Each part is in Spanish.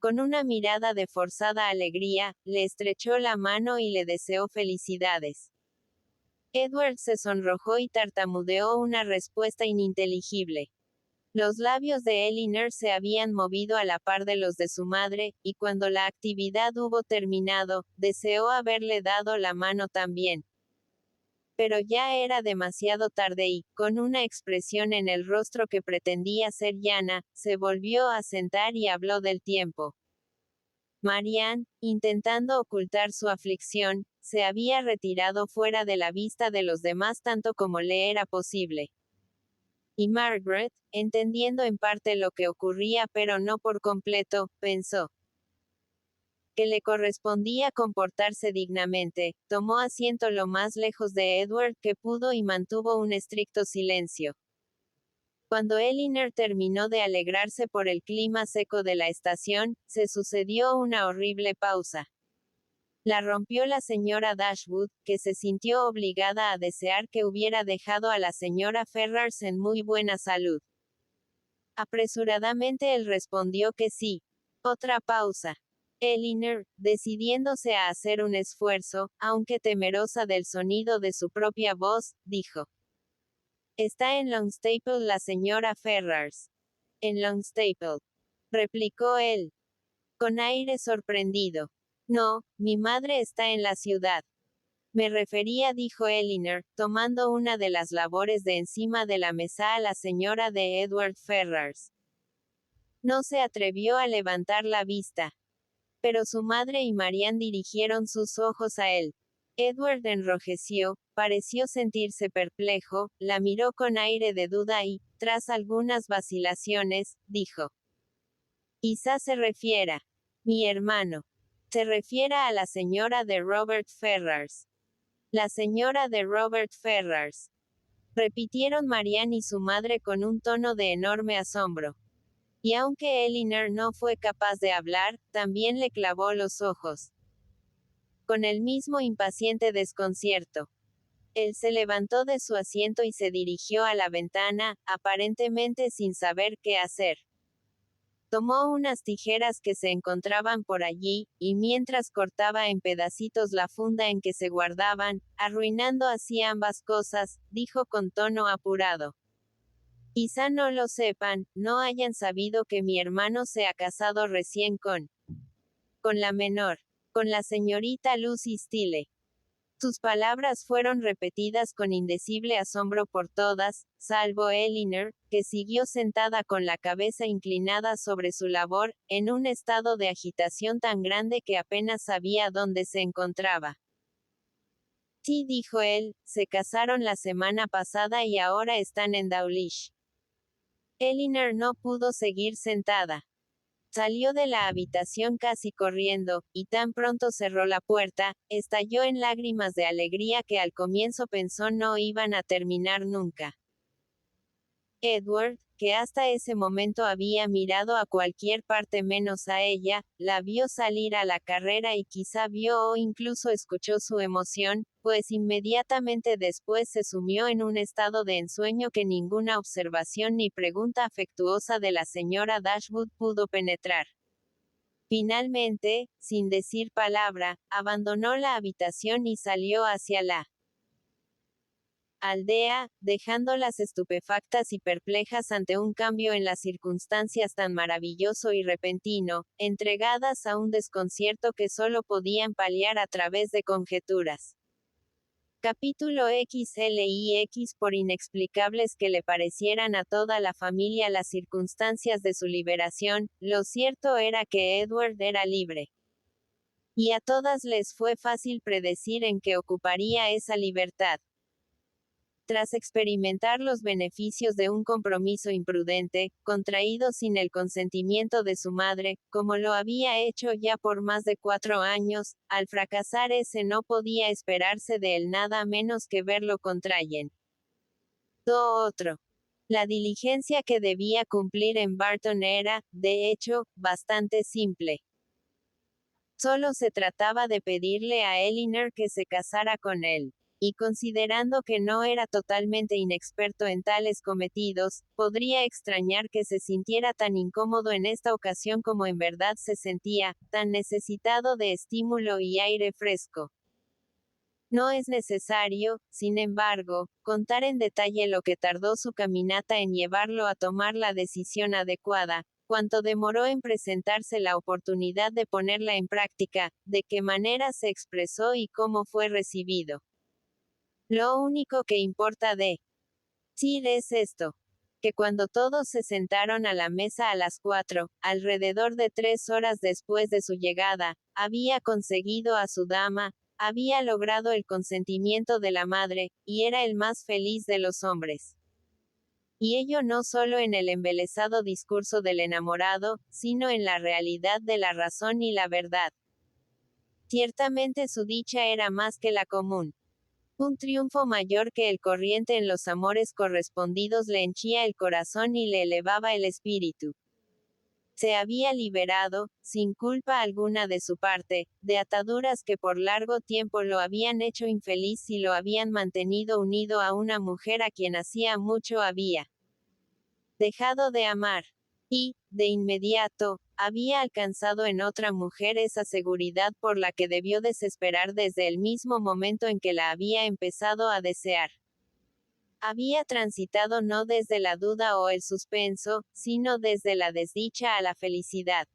Con una mirada de forzada alegría, le estrechó la mano y le deseó felicidades. Edward se sonrojó y tartamudeó una respuesta ininteligible. Los labios de Elinor se habían movido a la par de los de su madre, y cuando la actividad hubo terminado, deseó haberle dado la mano también. Pero ya era demasiado tarde y, con una expresión en el rostro que pretendía ser llana, se volvió a sentar y habló del tiempo. Marianne, intentando ocultar su aflicción, se había retirado fuera de la vista de los demás tanto como le era posible. Y Margaret, entendiendo en parte lo que ocurría pero no por completo, pensó que le correspondía comportarse dignamente, tomó asiento lo más lejos de Edward que pudo y mantuvo un estricto silencio. Cuando Elinor terminó de alegrarse por el clima seco de la estación, se sucedió una horrible pausa. La rompió la señora Dashwood, que se sintió obligada a desear que hubiera dejado a la señora Ferrars en muy buena salud. Apresuradamente él respondió que sí. Otra pausa. Elinor, decidiéndose a hacer un esfuerzo, aunque temerosa del sonido de su propia voz, dijo: «Está en Longstaple la señora Ferrars». «¿En Longstaple?», replicó él, con aire sorprendido. «No, mi madre está en la ciudad». «Me refería», dijo Elinor, tomando una de las labores de encima de la mesa, a la señora de Edward Ferrars. No se atrevió a levantar la vista. Pero su madre y Marianne dirigieron sus ojos a él. Edward enrojeció, pareció sentirse perplejo, la miró con aire de duda y, tras algunas vacilaciones, dijo: «Quizá se refiera. Mi hermano. Se refiera a la señora de Robert Ferrars». «La señora de Robert Ferrars», repitieron Marianne y su madre con un tono de enorme asombro. Y aunque Elinor no fue capaz de hablar, también le clavó los ojos. Con el mismo impaciente desconcierto. Él se levantó de su asiento y se dirigió a la ventana, aparentemente sin saber qué hacer. Tomó unas tijeras que se encontraban por allí, y mientras cortaba en pedacitos la funda en que se guardaban, arruinando así ambas cosas, dijo con tono apurado: «Quizá no lo sepan, no hayan sabido que mi hermano se ha casado recién con la menor, con la señorita Lucy Steele». Sus palabras fueron repetidas con indecible asombro por todas, salvo Elinor, que siguió sentada con la cabeza inclinada sobre su labor, en un estado de agitación tan grande que apenas sabía dónde se encontraba. «Sí», dijo él, «se casaron la semana pasada y ahora están en Dawlish». Elinor no pudo seguir sentada. Salió de la habitación casi corriendo, y tan pronto cerró la puerta, estalló en lágrimas de alegría que al comienzo pensó no iban a terminar nunca. Edward, que hasta ese momento había mirado a cualquier parte menos a ella, la vio salir a la carrera y quizá vio o incluso escuchó su emoción, pues inmediatamente después se sumió en un estado de ensueño que ninguna observación ni pregunta afectuosa de la señora Dashwood pudo penetrar. Finalmente, sin decir palabra, abandonó la habitación y salió hacia la aldea, dejándolas estupefactas y perplejas ante un cambio en las circunstancias tan maravilloso y repentino, entregadas a un desconcierto que solo podían paliar a través de conjeturas. Capítulo XLIX. Por inexplicables que le parecieran a toda la familia las circunstancias de su liberación, lo cierto era que Edward era libre. Y a todas les fue fácil predecir en qué ocuparía esa libertad. Tras experimentar los beneficios de un compromiso imprudente, contraído sin el consentimiento de su madre, como lo había hecho ya por más de 4 años, al fracasar ese no podía esperarse de él nada menos que verlo contrayen. Todo otro. La diligencia que debía cumplir en Barton era, de hecho, bastante simple. Solo se trataba de pedirle a Elinor que se casara con él. y considerando que no era totalmente inexperto en tales cometidos, podría extrañar que se sintiera tan incómodo en esta ocasión como en verdad se sentía, tan necesitado de estímulo y aire fresco. No es necesario, sin embargo, contar en detalle lo que tardó su caminata en llevarlo a tomar la decisión adecuada, cuánto demoró en presentarse la oportunidad de ponerla en práctica, de qué manera se expresó y cómo fue recibido. Lo único que importa de Sir es esto, que cuando todos se sentaron a la mesa a las 4, alrededor de 3 horas después de su llegada, había conseguido a su dama, había logrado el consentimiento de la madre, y era el más feliz de los hombres. Y ello no solo en el embelesado discurso del enamorado, sino en la realidad de la razón y la verdad. Ciertamente su dicha era más que la común. Un triunfo mayor que el corriente en los amores correspondidos le henchía el corazón y le elevaba el espíritu. Se había liberado, sin culpa alguna de su parte, de ataduras que por largo tiempo lo habían hecho infeliz y lo habían mantenido unido a una mujer a quien hacía mucho había dejado de amar. Y, de inmediato, había alcanzado en otra mujer esa seguridad por la que debió desesperar desde el mismo momento en que la había empezado a desear. Había transitado no desde la duda o el suspenso, sino desde la desdicha a la felicidad.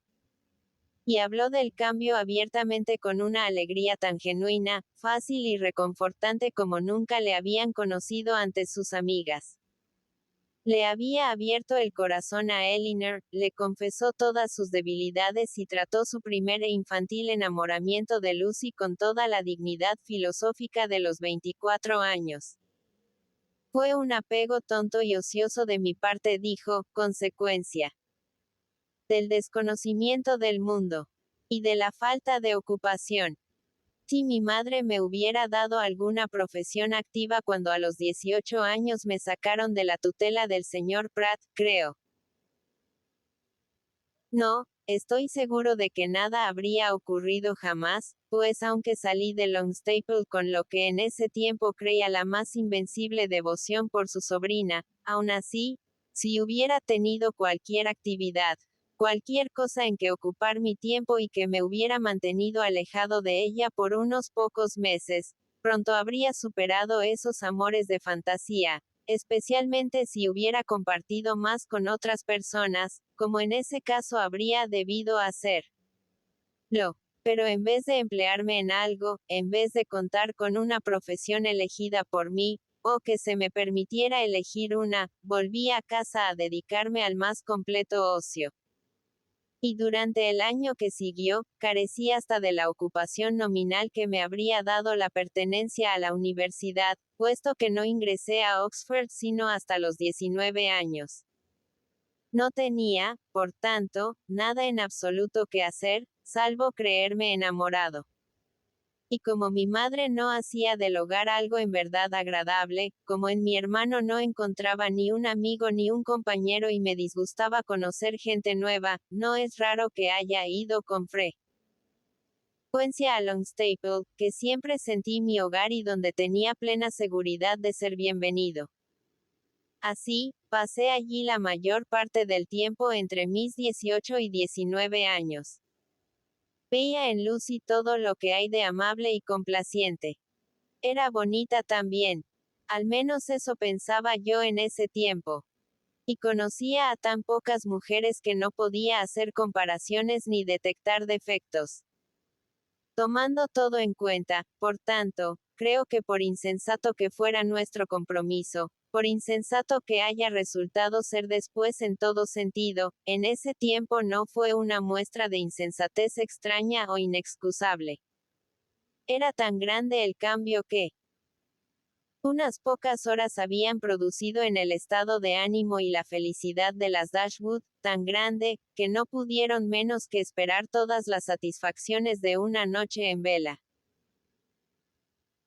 Y habló del cambio abiertamente con una alegría tan genuina, fácil y reconfortante como nunca le habían conocido antes sus amigas. Le había abierto el corazón a Elinor, le confesó todas sus debilidades y trató su primer e infantil enamoramiento de Lucy con toda la dignidad filosófica de los 24 años. Fue un apego tonto y ocioso de mi parte, dijo, consecuencia del desconocimiento del mundo y de la falta de ocupación. Si mi madre me hubiera dado alguna profesión activa cuando a los 18 años me sacaron de la tutela del señor Pratt, creo. No, estoy seguro de que nada habría ocurrido jamás, pues aunque salí de Longstaple con lo que en ese tiempo creía la más invencible devoción por su sobrina, aún así, si hubiera tenido cualquier actividad, cualquier cosa en que ocupar mi tiempo y que me hubiera mantenido alejado de ella por unos pocos meses, pronto habría superado esos amores de fantasía, especialmente si hubiera compartido más con otras personas, como en ese caso habría debido hacer. Pero en vez de emplearme en algo, en vez de contar con una profesión elegida por mí, o que se me permitiera elegir una, volví a casa a dedicarme al más completo ocio. Y durante el año que siguió, carecí hasta de la ocupación nominal que me habría dado la pertenencia a la universidad, puesto que no ingresé a Oxford sino hasta los 19 años. No tenía, por tanto, nada en absoluto que hacer, salvo creerme enamorado. Y como mi madre no hacía del hogar algo en verdad agradable, como en mi hermano no encontraba ni un amigo ni un compañero y me disgustaba conocer gente nueva, no es raro que haya ido con frecuencia a Longstaple, que siempre sentí mi hogar y donde tenía plena seguridad de ser bienvenido. Así, pasé allí la mayor parte del tiempo entre mis 18 y 19 años. Veía en Lucy todo lo que hay de amable y complaciente. Era bonita también. Al menos eso pensaba yo en ese tiempo. Y conocía a tan pocas mujeres que no podía hacer comparaciones ni detectar defectos. Tomando todo en cuenta, por tanto, creo que por insensato que fuera nuestro compromiso, por insensato que haya resultado ser después en todo sentido, en ese tiempo no fue una muestra de insensatez extraña o inexcusable. Era tan grande el cambio que unas pocas horas habían producido en el estado de ánimo y la felicidad de las Dashwood, tan grande, que no pudieron menos que esperar todas las satisfacciones de una noche en vela.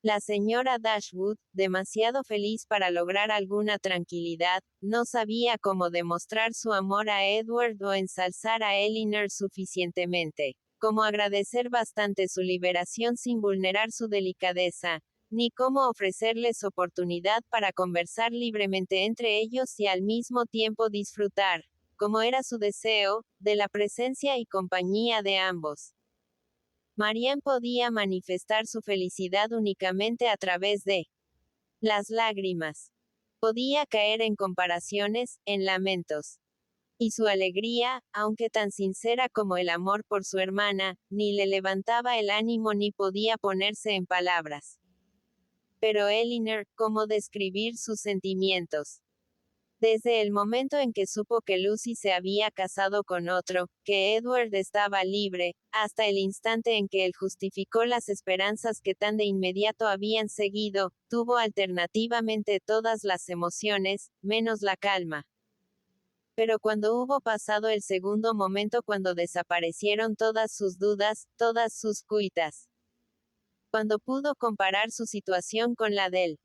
La señora Dashwood, demasiado feliz para lograr alguna tranquilidad, no sabía cómo demostrar su amor a Edward o ensalzar a Elinor suficientemente, como agradecer bastante su liberación sin vulnerar su delicadeza, ni cómo ofrecerles oportunidad para conversar libremente entre ellos y al mismo tiempo disfrutar, como era su deseo, de la presencia y compañía de ambos. Marianne podía manifestar su felicidad únicamente a través de las lágrimas. Podía caer en comparaciones, en lamentos. Y su alegría, aunque tan sincera como el amor por su hermana, ni le levantaba el ánimo ni podía ponerse en palabras. Pero Elinor, ¿cómo describir sus sentimientos? Desde el momento en que supo que Lucy se había casado con otro, que Edward estaba libre, hasta el instante en que él justificó las esperanzas que tan de inmediato habían seguido, tuvo alternativamente todas las emociones, menos la calma. Pero cuando hubo pasado el segundo momento, cuando desaparecieron todas sus dudas, todas sus cuitas, cuando pudo comparar su situación con la del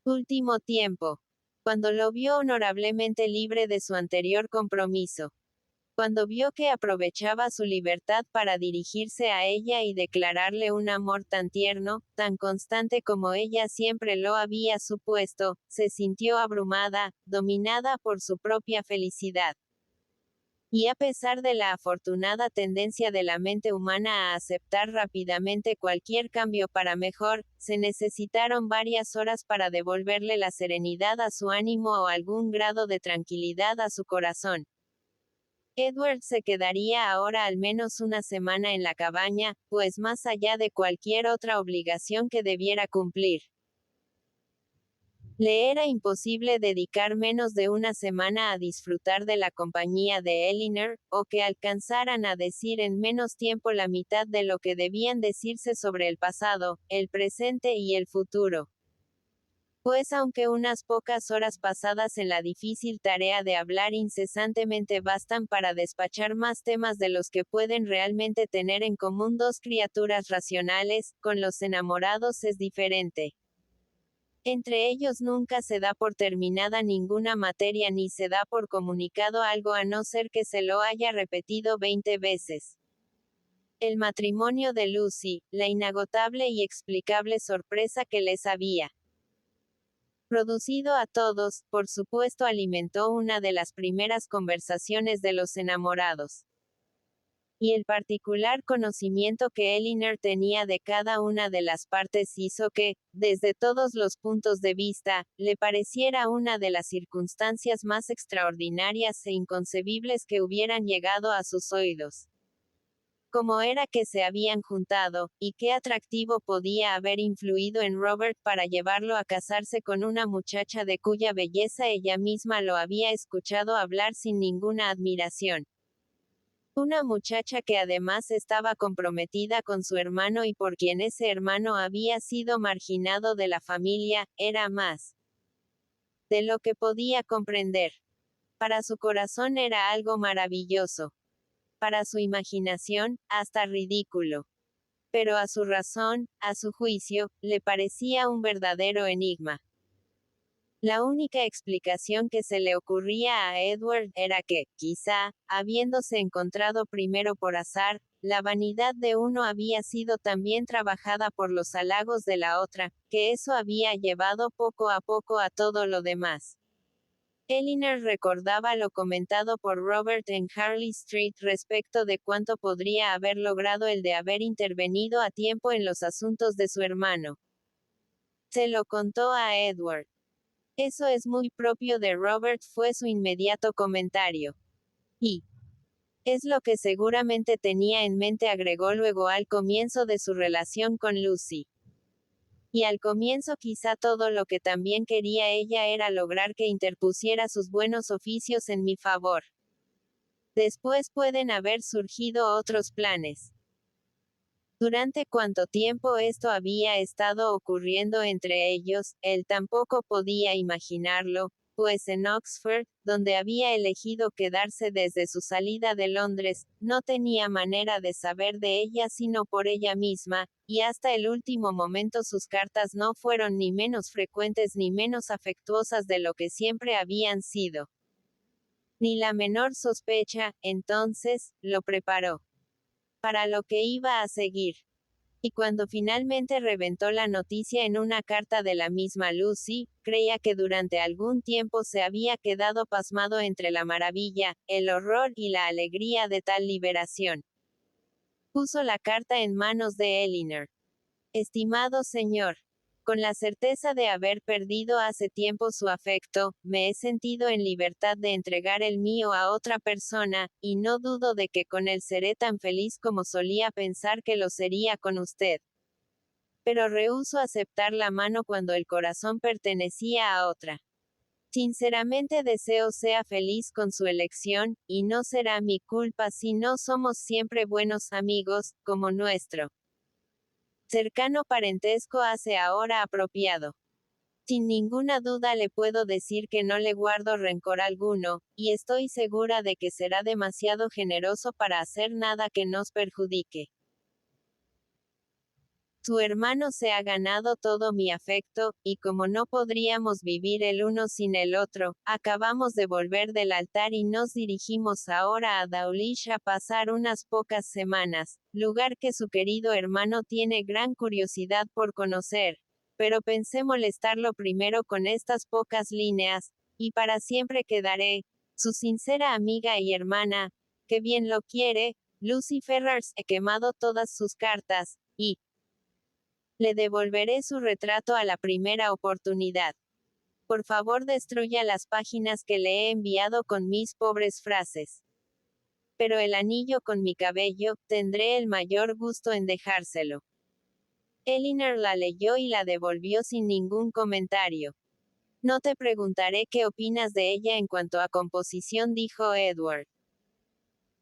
último tiempo, cuando lo vio honorablemente libre de su anterior compromiso, cuando vio que aprovechaba su libertad para dirigirse a ella y declararle un amor tan tierno, tan constante como ella siempre lo había supuesto, se sintió abrumada, dominada por su propia felicidad. Y a pesar de la afortunada tendencia de la mente humana a aceptar rápidamente cualquier cambio para mejor, se necesitaron varias horas para devolverle la serenidad a su ánimo o algún grado de tranquilidad a su corazón. Edward se quedaría ahora al menos una semana en la cabaña, pues más allá de cualquier otra obligación que debiera cumplir, le era imposible dedicar menos de una semana a disfrutar de la compañía de Elinor, o que alcanzaran a decir en menos tiempo la mitad de lo que debían decirse sobre el pasado, el presente y el futuro. Pues aunque unas pocas horas pasadas en la difícil tarea de hablar incesantemente bastan para despachar más temas de los que pueden realmente tener en común dos criaturas racionales, con los enamorados es diferente. Entre ellos nunca se da por terminada ninguna materia ni se da por comunicado algo a no ser que se lo haya repetido 20 veces. El matrimonio de Lucy, la inagotable y explicable sorpresa que les había producido a todos, por supuesto alimentó una de las primeras conversaciones de los enamorados. Y el particular conocimiento que Elinor tenía de cada una de las partes hizo que, desde todos los puntos de vista, le pareciera una de las circunstancias más extraordinarias e inconcebibles que hubieran llegado a sus oídos. Cómo era que se habían juntado, y qué atractivo podía haber influido en Robert para llevarlo a casarse con una muchacha de cuya belleza ella misma lo había escuchado hablar sin ninguna admiración. Una muchacha que además estaba comprometida con su hermano y por quien ese hermano había sido marginado de la familia, era más de lo que podía comprender. Para su corazón era algo maravilloso. Para su imaginación, hasta ridículo. Pero a su razón, a su juicio, le parecía un verdadero enigma. La única explicación que se le ocurría a Edward era que, quizá, habiéndose encontrado primero por azar, la vanidad de uno había sido tan bien trabajada por los halagos de la otra, que eso había llevado poco a poco a todo lo demás. Elinor recordaba lo comentado por Robert en Harley Street respecto de cuánto podría haber logrado el de haber intervenido a tiempo en los asuntos de su hermano. Se lo contó a Edward. Eso es muy propio de Robert, fue su inmediato comentario. Y es lo que seguramente tenía en mente, agregó luego al comienzo de su relación con Lucy. Y al comienzo quizá todo lo que también quería ella era lograr que interpusiera sus buenos oficios en mi favor. Después pueden haber surgido otros planes. Durante cuánto tiempo esto había estado ocurriendo entre ellos, él tampoco podía imaginarlo, pues en Oxford, donde había elegido quedarse desde su salida de Londres, no tenía manera de saber de ella sino por ella misma, y hasta el último momento sus cartas no fueron ni menos frecuentes ni menos afectuosas de lo que siempre habían sido. Ni la menor sospecha, entonces, lo preparó para lo que iba a seguir. Y cuando finalmente reventó la noticia en una carta de la misma Lucy, creía que durante algún tiempo se había quedado pasmado entre la maravilla, el horror y la alegría de tal liberación. Puso la carta en manos de Elinor. Estimado señor, con la certeza de haber perdido hace tiempo su afecto, me he sentido en libertad de entregar el mío a otra persona, y no dudo de que con él seré tan feliz como solía pensar que lo sería con usted. Pero rehúso aceptar la mano cuando el corazón pertenecía a otra. Sinceramente deseo sea feliz con su elección, y no será mi culpa si no somos siempre buenos amigos, como nuestro cercano parentesco hace ahora apropiado. Sin ninguna duda le puedo decir que no le guardo rencor alguno, y estoy segura de que será demasiado generoso para hacer nada que nos perjudique. Su hermano se ha ganado todo mi afecto, y como no podríamos vivir el uno sin el otro, acabamos de volver del altar y nos dirigimos ahora a Dawlish a pasar unas pocas semanas, lugar que su querido hermano tiene gran curiosidad por conocer. Pero pensé molestarlo primero con estas pocas líneas, y para siempre quedaré, su sincera amiga y hermana, que bien lo quiere, Lucy Ferrars. He quemado todas sus cartas, y le devolveré su retrato a la primera oportunidad. Por favor, destruya las páginas que le he enviado con mis pobres frases. Pero el anillo con mi cabello, tendré el mayor gusto en dejárselo. Elinor la leyó y la devolvió sin ningún comentario. No te preguntaré qué opinas de ella en cuanto a composición, dijo Edward.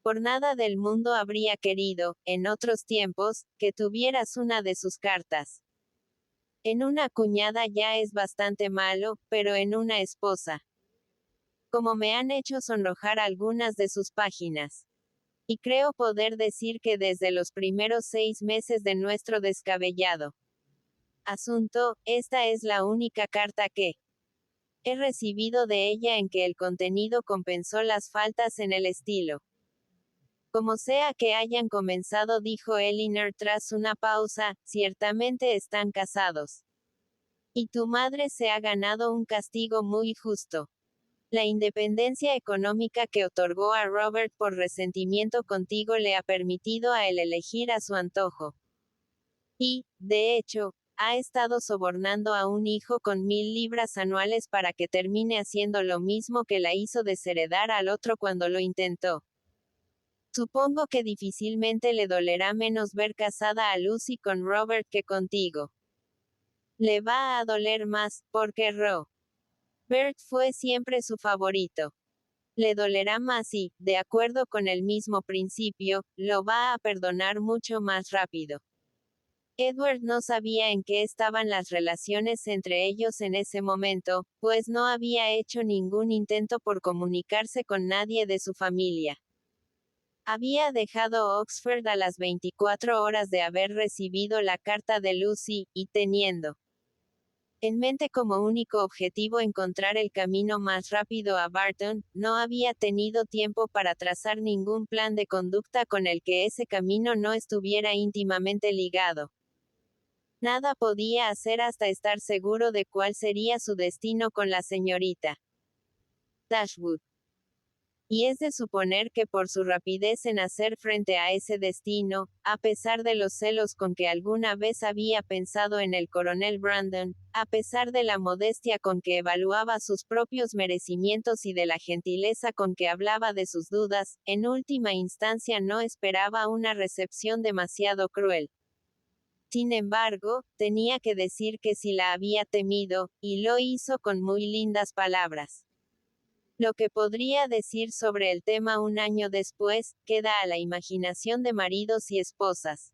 Por nada del mundo habría querido, en otros tiempos, que tuvieras una de sus cartas. En una cuñada ya es bastante malo, pero en una esposa. Como me han hecho sonrojar algunas de sus páginas. Y creo poder decir que desde los primeros 6 meses de nuestro descabellado asunto, esta es la única carta que he recibido de ella en que el contenido compensó las faltas en el estilo. Como sea que hayan comenzado, dijo Elinor tras una pausa, ciertamente están casados. Y tu madre se ha ganado un castigo muy justo. La independencia económica que otorgó a Robert por resentimiento contigo le ha permitido a él elegir a su antojo. Y, de hecho, ha estado sobornando a un hijo con 1000 libras anuales para que termine haciendo lo mismo que la hizo desheredar al otro cuando lo intentó. Supongo que difícilmente le dolerá menos ver casada a Lucy con Robert que contigo. Le va a doler más, porque Robert fue siempre su favorito. Le dolerá más y, de acuerdo con el mismo principio, lo va a perdonar mucho más rápido. Edward no sabía en qué estaban las relaciones entre ellos en ese momento, pues no había hecho ningún intento por comunicarse con nadie de su familia. Había dejado Oxford a las 24 horas de haber recibido la carta de Lucy, y teniendo en mente como único objetivo encontrar el camino más rápido a Barton, no había tenido tiempo para trazar ningún plan de conducta con el que ese camino no estuviera íntimamente ligado. Nada podía hacer hasta estar seguro de cuál sería su destino con la señorita Dashwood. Y es de suponer que por su rapidez en hacer frente a ese destino, a pesar de los celos con que alguna vez había pensado en el coronel Brandon, a pesar de la modestia con que evaluaba sus propios merecimientos y de la gentileza con que hablaba de sus dudas, en última instancia no esperaba una recepción demasiado cruel. Sin embargo, tenía que decir que sí la había temido, y lo hizo con muy lindas palabras. Lo que podría decir sobre el tema un año después, queda a la imaginación de maridos y esposas.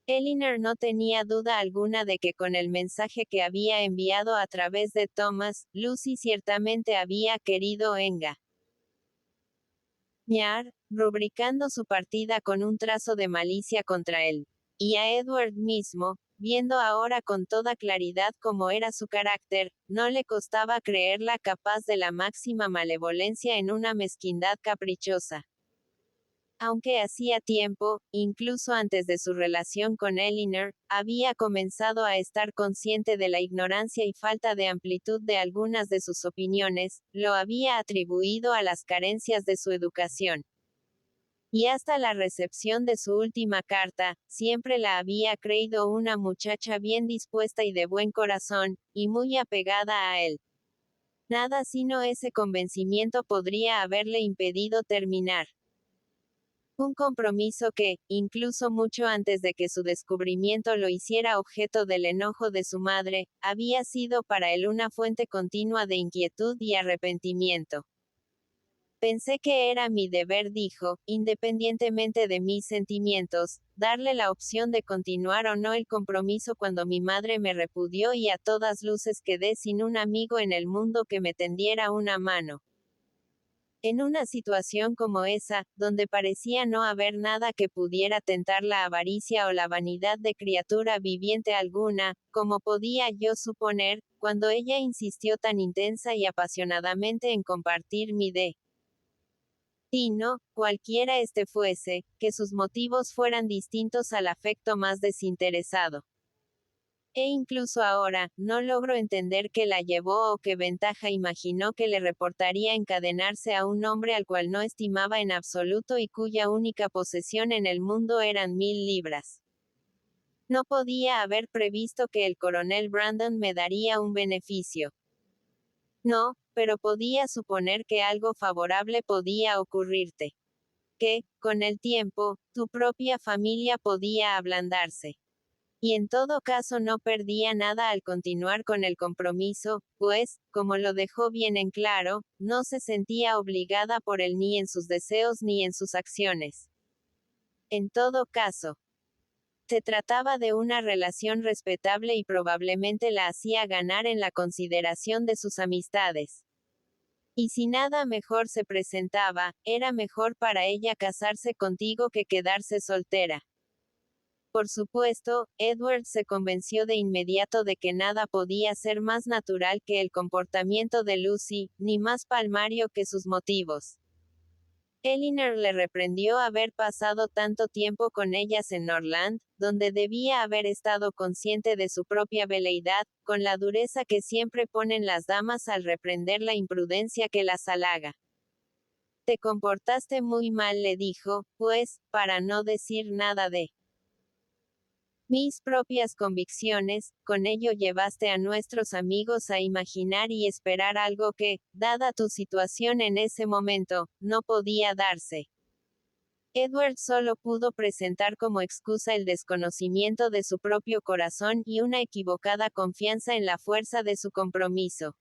Elinor no tenía duda alguna de que con el mensaje que había enviado a través de Thomas, Lucy ciertamente había querido engañar, rubricando su partida con un trazo de malicia contra él. Y a Edward mismo, viendo ahora con toda claridad cómo era su carácter, no le costaba creerla capaz de la máxima malevolencia en una mezquindad caprichosa. Aunque hacía tiempo, incluso antes de su relación con Elinor, había comenzado a estar consciente de la ignorancia y falta de amplitud de algunas de sus opiniones, lo había atribuido a las carencias de su educación. Y hasta la recepción de su última carta, siempre la había creído una muchacha bien dispuesta y de buen corazón, y muy apegada a él. Nada sino ese convencimiento podría haberle impedido terminar un compromiso que, incluso mucho antes de que su descubrimiento lo hiciera objeto del enojo de su madre, había sido para él una fuente continua de inquietud y arrepentimiento. Pensé que era mi deber, dijo, independientemente de mis sentimientos, darle la opción de continuar o no el compromiso cuando mi madre me repudió y a todas luces quedé sin un amigo en el mundo que me tendiera una mano. En una situación como esa, donde parecía no haber nada que pudiera tentar la avaricia o la vanidad de criatura viviente alguna, como podía yo suponer, cuando ella insistió tan intensa y apasionadamente en compartir mi destino, cualquiera este fuese, que sus motivos fueran distintos al afecto más desinteresado. E incluso ahora, no logro entender qué la llevó o qué ventaja imaginó que le reportaría encadenarse a un hombre al cual no estimaba en absoluto y cuya única posesión en el mundo eran 1000 libras. No podía haber previsto que el coronel Brandon me daría un beneficio. No, pero podía suponer que algo favorable podía ocurrirte. Que, con el tiempo, tu propia familia podía ablandarse. Y en todo caso no perdía nada al continuar con el compromiso, pues, como lo dejó bien en claro, no se sentía obligada por él ni en sus deseos ni en sus acciones. En todo caso, se trataba de una relación respetable y probablemente la hacía ganar en la consideración de sus amistades. Y si nada mejor se presentaba, era mejor para ella casarse contigo que quedarse soltera. Por supuesto, Edward se convenció de inmediato de que nada podía ser más natural que el comportamiento de Lucy, ni más palmario que sus motivos. Elinor le reprendió haber pasado tanto tiempo con ellas en Norland, donde debía haber estado consciente de su propia veleidad, con la dureza que siempre ponen las damas al reprender la imprudencia que las halaga. Te comportaste muy mal, le dijo, pues, para no decir nada de mis propias convicciones, con ello llevaste a nuestros amigos a imaginar y esperar algo que, dada tu situación en ese momento, no podía darse. Edward solo pudo presentar como excusa el desconocimiento de su propio corazón y una equivocada confianza en la fuerza de su compromiso.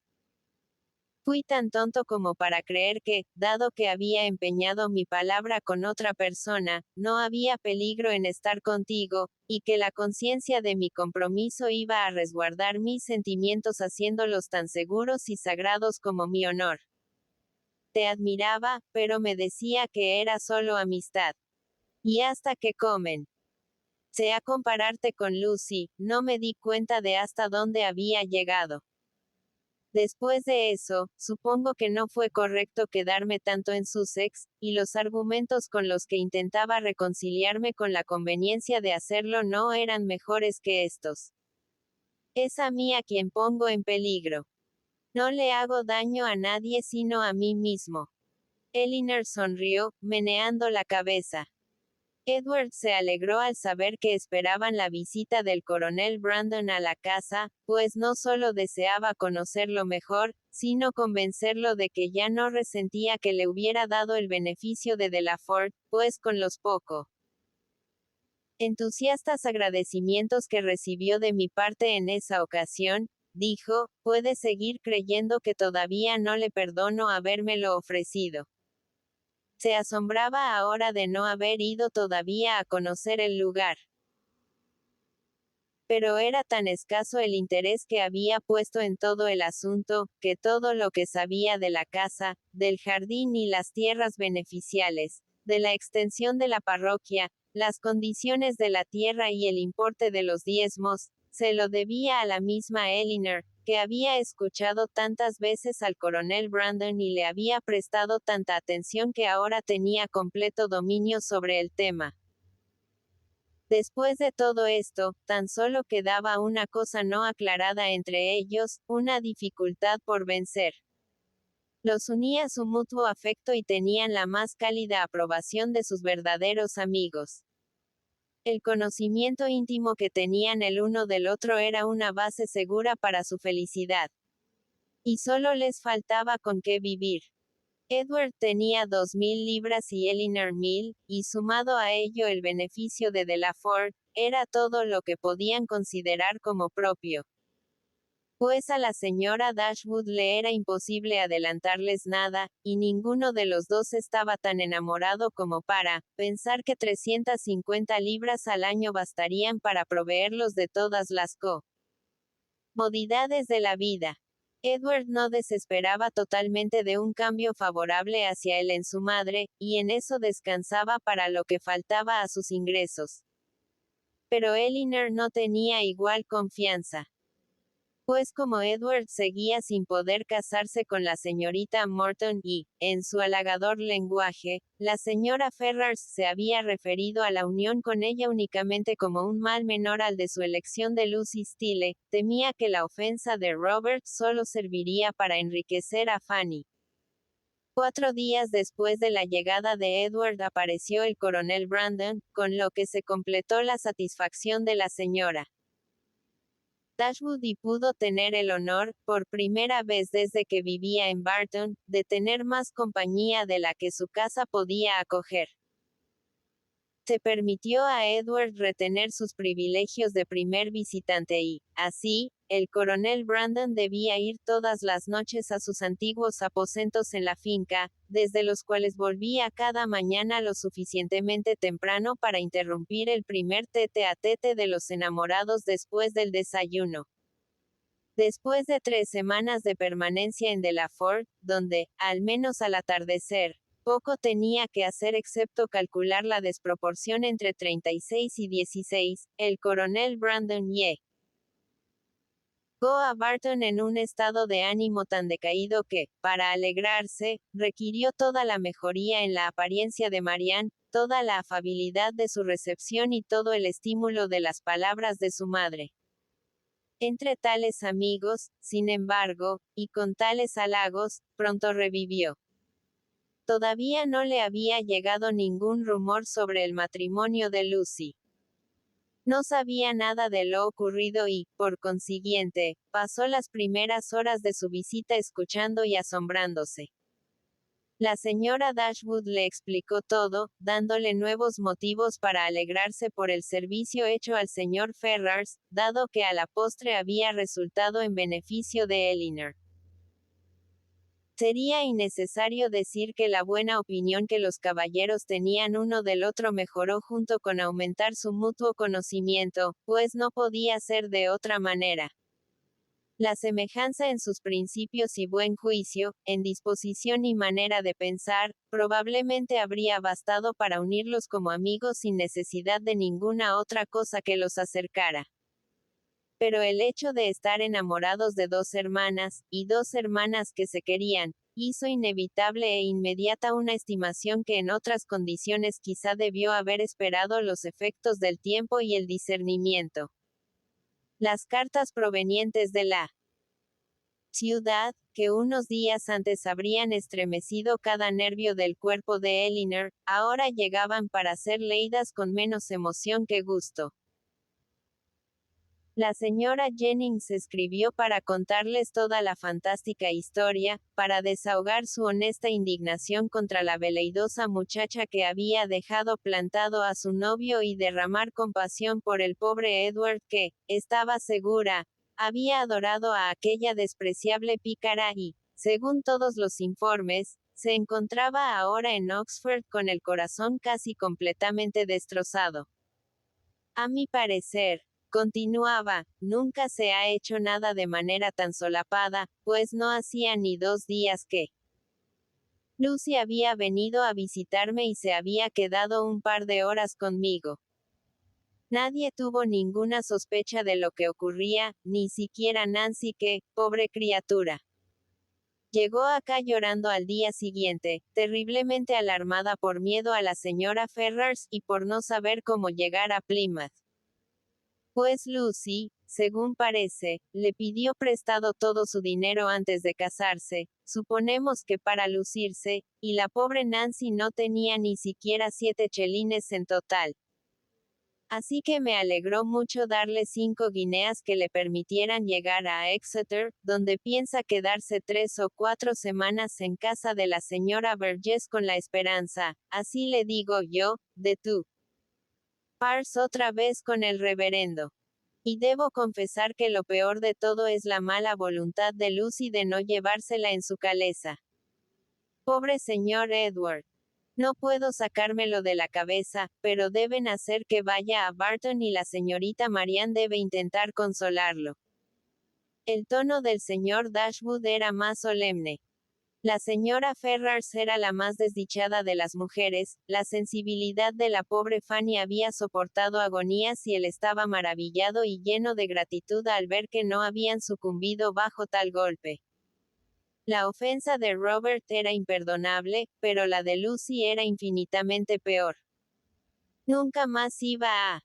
Fui tan tonto como para creer que, dado que había empeñado mi palabra con otra persona, no había peligro en estar contigo, y que la conciencia de mi compromiso iba a resguardar mis sentimientos haciéndolos tan seguros y sagrados como mi honor. Te admiraba, pero me decía que era solo amistad. Y hasta que comen. A compararte con Lucy, no me di cuenta de hasta dónde había llegado. Después de eso, supongo que no fue correcto quedarme tanto en Sussex, y los argumentos con los que intentaba reconciliarme con la conveniencia de hacerlo no eran mejores que estos. Es a mí a quien pongo en peligro. No le hago daño a nadie sino a mí mismo. Elinor sonrió, meneando la cabeza. Edward se alegró al saber que esperaban la visita del coronel Brandon a la casa, pues no solo deseaba conocerlo mejor, sino convencerlo de que ya no resentía que le hubiera dado el beneficio de Delaford, pues con los poco entusiastas agradecimientos que recibió de mi parte en esa ocasión, dijo, puede seguir creyendo que todavía no le perdono habérmelo ofrecido. Se asombraba ahora de no haber ido todavía a conocer el lugar. Pero era tan escaso el interés que había puesto en todo el asunto, que todo lo que sabía de la casa, del jardín y las tierras beneficiales, de la extensión de la parroquia, las condiciones de la tierra y el importe de los diezmos, Se lo debía a la misma Elinor, que había escuchado tantas veces al coronel Brandon y le había prestado tanta atención que ahora tenía completo dominio sobre el tema. Después de todo esto, tan solo quedaba una cosa no aclarada entre ellos, una dificultad por vencer. Los unía su mutuo afecto y tenían la más cálida aprobación de sus verdaderos amigos. El conocimiento íntimo que tenían el uno del otro era una base segura para su felicidad. Y solo les faltaba con qué vivir. Edward tenía 2.000 libras y Elinor 1.000, y sumado a ello el beneficio de Delaford, era todo lo que podían considerar como propio. Pues a la señora Dashwood le era imposible adelantarles nada, y ninguno de los dos estaba tan enamorado como para pensar que 350 libras al año bastarían para proveerlos de todas las comodidades de la vida. Edward no desesperaba totalmente de un cambio favorable hacia él en su madre, y en eso descansaba para lo que faltaba a sus ingresos. Pero Elinor no tenía igual confianza. Pues como Edward seguía sin poder casarse con la señorita Morton y, en su halagador lenguaje, la señora Ferrars se había referido a la unión con ella únicamente como un mal menor al de su elección de Lucy Steele, temía que la ofensa de Robert solo serviría para enriquecer a Fanny. 4 días después de la llegada de Edward apareció el coronel Brandon, con lo que se completó la satisfacción de la señora Dashwood y pudo tener el honor, por primera vez desde que vivía en Barton, de tener más compañía de la que su casa podía acoger. Se permitió a Edward retener sus privilegios de primer visitante y, así, el coronel Brandon debía ir todas las noches a sus antiguos aposentos en la finca, desde los cuales volvía cada mañana lo suficientemente temprano para interrumpir el primer tete a tete de los enamorados después del desayuno. Después de 3 semanas de permanencia en Delaford, donde, al menos al atardecer, poco tenía que hacer excepto calcular la desproporción entre 36 y 16, el coronel Brandon llegó a Barton en un estado de ánimo tan decaído que, para alegrarse, requirió toda la mejoría en la apariencia de Marianne, toda la afabilidad de su recepción y todo el estímulo de las palabras de su madre. Entre tales amigos, sin embargo, y con tales halagos, pronto revivió. Todavía no le había llegado ningún rumor sobre el matrimonio de Lucy. No sabía nada de lo ocurrido y, por consiguiente, pasó las primeras horas de su visita escuchando y asombrándose. La señora Dashwood le explicó todo, dándole nuevos motivos para alegrarse por el servicio hecho al señor Ferrars, dado que a la postre había resultado en beneficio de Elinor. Sería innecesario decir que la buena opinión que los caballeros tenían uno del otro mejoró junto con aumentar su mutuo conocimiento, pues no podía ser de otra manera. La semejanza en sus principios y buen juicio, en disposición y manera de pensar, probablemente habría bastado para unirlos como amigos sin necesidad de ninguna otra cosa que los acercara. Pero el hecho de estar enamorados de 2 hermanas, y 2 hermanas que se querían, hizo inevitable e inmediata una estimación que en otras condiciones quizá debió haber esperado los efectos del tiempo y el discernimiento. Las cartas provenientes de la ciudad, que unos días antes habrían estremecido cada nervio del cuerpo de Elinor, ahora llegaban para ser leídas con menos emoción que gusto. La señora Jennings escribió para contarles toda la fantástica historia, para desahogar su honesta indignación contra la veleidosa muchacha que había dejado plantado a su novio y derramar compasión por el pobre Edward que, estaba segura, había adorado a aquella despreciable pícara y, según todos los informes, se encontraba ahora en Oxford con el corazón casi completamente destrozado. A mi parecer, continuaba, nunca se ha hecho nada de manera tan solapada, pues no hacía ni 2 días que Lucy había venido a visitarme y se había quedado un par de horas conmigo. Nadie tuvo ninguna sospecha de lo que ocurría, ni siquiera Nancy que, pobre criatura, llegó acá llorando al día siguiente, terriblemente alarmada por miedo a la señora Ferrars y por no saber cómo llegar a Plymouth. Pues Lucy, según parece, le pidió prestado todo su dinero antes de casarse, suponemos que para lucirse, y la pobre Nancy no tenía ni siquiera 7 chelines en total. Así que me alegró mucho darle 5 guineas que le permitieran llegar a Exeter, donde piensa quedarse 3 o 4 semanas en casa de la señora Burgess con la esperanza, así le digo yo, de tú. Pars otra vez con el reverendo. Y debo confesar que lo peor de todo es la mala voluntad de Lucy de no llevársela en su caleza. Pobre señor Edward. No puedo sacármelo de la cabeza, pero deben hacer que vaya a Barton y la señorita Marianne debe intentar consolarlo. El tono del señor Dashwood era más solemne. La señora Ferrars era la más desdichada de las mujeres, la sensibilidad de la pobre Fanny había soportado agonías y él estaba maravillado y lleno de gratitud al ver que no habían sucumbido bajo tal golpe. La ofensa de Robert era imperdonable, pero la de Lucy era infinitamente peor. Nunca más iba a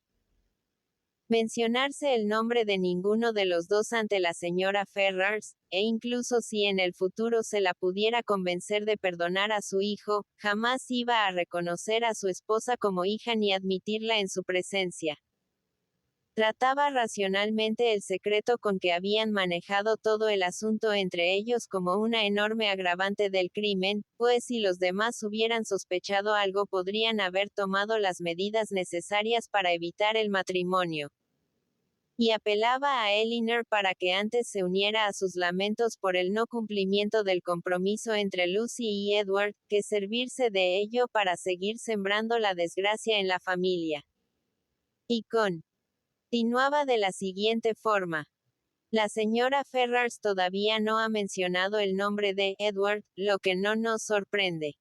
mencionarse el nombre de ninguno de los dos ante la señora Ferrars, e incluso si en el futuro se la pudiera convencer de perdonar a su hijo, jamás iba a reconocer a su esposa como hija ni admitirla en su presencia. Trataba racionalmente el secreto con que habían manejado todo el asunto entre ellos como una enorme agravante del crimen, pues si los demás hubieran sospechado algo podrían haber tomado las medidas necesarias para evitar el matrimonio. Y apelaba a Elinor para que antes se uniera a sus lamentos por el no cumplimiento del compromiso entre Lucy y Edward, que servirse de ello para seguir sembrando la desgracia en la familia. Y continuaba de la siguiente forma. La señora Ferrars todavía no ha mencionado el nombre de Edward, lo que no nos sorprende.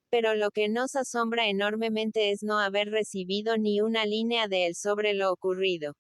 Pero lo que nos asombra enormemente es no haber recibido ni una línea de él sobre lo ocurrido.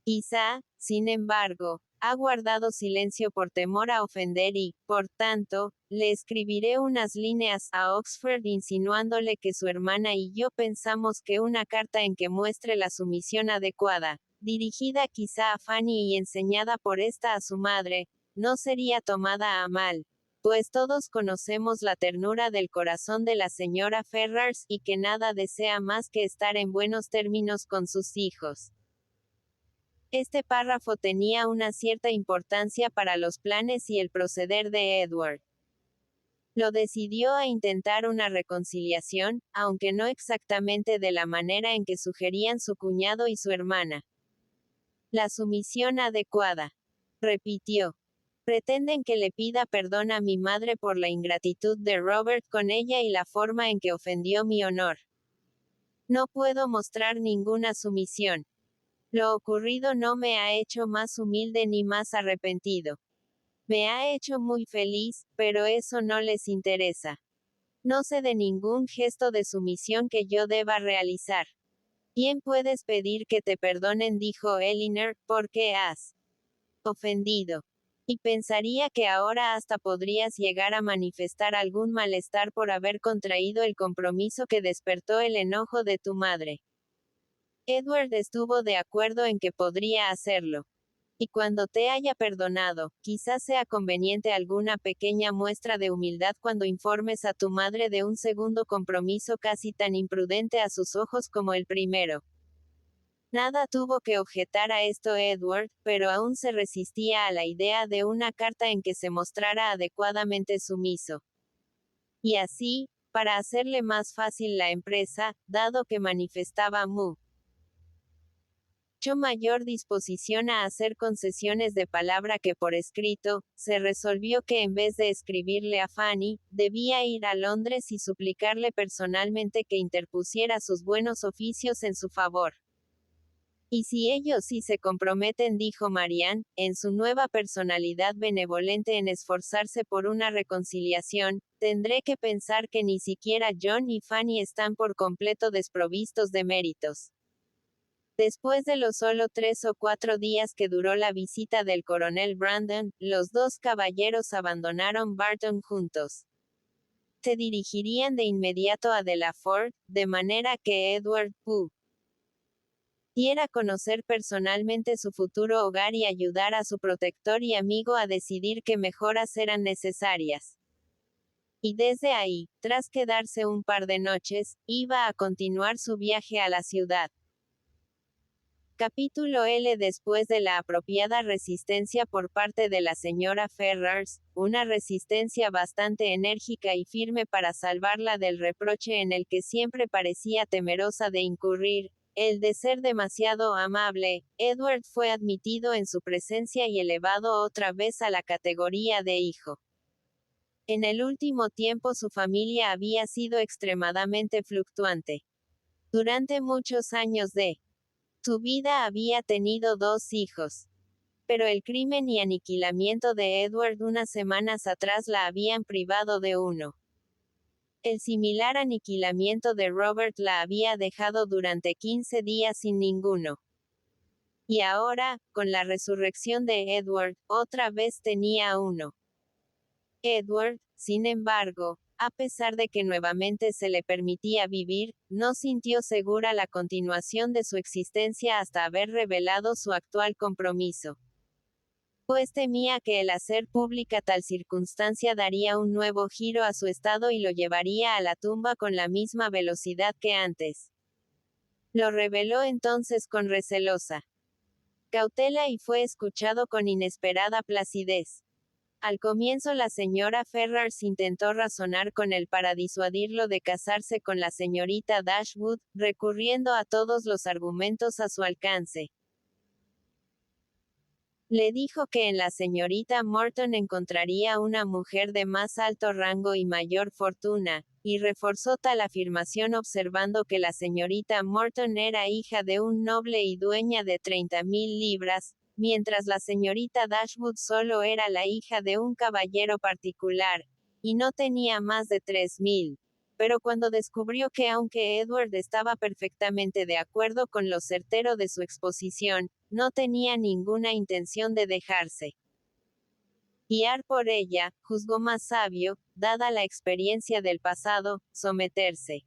Quizá, sin embargo, ha guardado silencio por temor a ofender y, por tanto, le escribiré unas líneas a Oxford insinuándole que su hermana y yo pensamos que una carta en que muestre la sumisión adecuada, dirigida quizá a Fanny y enseñada por esta a su madre, no sería tomada a mal, pues todos conocemos la ternura del corazón de la señora Ferrars y que nada desea más que estar en buenos términos con sus hijos. Este párrafo tenía una cierta importancia para los planes y el proceder de Edward. Lo decidió a intentar una reconciliación, aunque no exactamente de la manera en que sugerían su cuñado y su hermana. La sumisión adecuada. Repitió. Pretenden que le pida perdón a mi madre por la ingratitud de Robert con ella y la forma en que ofendió mi honor. No puedo mostrar ninguna sumisión. Lo ocurrido no me ha hecho más humilde ni más arrepentido. Me ha hecho muy feliz, pero eso no les interesa. No sé de ningún gesto de sumisión que yo deba realizar. Bien puedes pedir que te perdonen, dijo Elinor, porque has ofendido. Y pensaría que ahora hasta podrías llegar a manifestar algún malestar por haber contraído el compromiso que despertó el enojo de tu madre. Edward estuvo de acuerdo en que podría hacerlo. Y cuando te haya perdonado, quizás sea conveniente alguna pequeña muestra de humildad cuando informes a tu madre de un segundo compromiso casi tan imprudente a sus ojos como el primero. Nada tuvo que objetar a esto Edward, pero aún se resistía a la idea de una carta en que se mostrara adecuadamente sumiso. Y así, para hacerle más fácil la empresa, dado que manifestaba mucho mayor disposición a hacer concesiones de palabra que por escrito, se resolvió que en vez de escribirle a Fanny, debía ir a Londres y suplicarle personalmente que interpusiera sus buenos oficios en su favor. Y si ellos sí se comprometen, dijo Marianne, en su nueva personalidad benevolente en esforzarse por una reconciliación, tendré que pensar que ni siquiera John y Fanny están por completo desprovistos de méritos. Después de los solo 3 o 4 días que duró la visita del coronel Brandon, los dos caballeros abandonaron Barton juntos. Se dirigirían de inmediato a Delaford, de manera que Edward pudiera conocer personalmente su futuro hogar y ayudar a su protector y amigo a decidir qué mejoras eran necesarias. Y desde ahí, tras quedarse un par de noches, iba a continuar su viaje a la ciudad. Capítulo L. Después de la apropiada resistencia por parte de la señora Ferrars, una resistencia bastante enérgica y firme para salvarla del reproche en el que siempre parecía temerosa de incurrir, el de ser demasiado amable, Edward fue admitido en su presencia y elevado otra vez a la categoría de hijo. En el último tiempo su familia había sido extremadamente fluctuante. Durante muchos años de su vida había tenido 2 hijos. Pero el crimen y aniquilamiento de Edward unas semanas atrás la habían privado de uno. El similar aniquilamiento de Robert la había dejado durante 15 días sin ninguno. Y ahora, con la resurrección de Edward, otra vez tenía uno. Edward, sin embargo, a pesar de que nuevamente se le permitía vivir, no sintió segura la continuación de su existencia hasta haber revelado su actual compromiso. Pues temía que el hacer pública tal circunstancia daría un nuevo giro a su estado y lo llevaría a la tumba con la misma velocidad que antes. Lo reveló entonces con recelosa cautela y fue escuchado con inesperada placidez. Al comienzo la señora Ferrars intentó razonar con él para disuadirlo de casarse con la señorita Dashwood, recurriendo a todos los argumentos a su alcance. Le dijo que en la señorita Morton encontraría una mujer de más alto rango y mayor fortuna, y reforzó tal afirmación observando que la señorita Morton era hija de un noble y dueña de 30.000 libras, mientras la señorita Dashwood solo era la hija de un caballero particular, y no tenía más de 3.000. Pero cuando descubrió que aunque Edward estaba perfectamente de acuerdo con lo certero de su exposición, no tenía ninguna intención de dejarse guiar por ella, juzgó más sabio, dada la experiencia del pasado, someterse.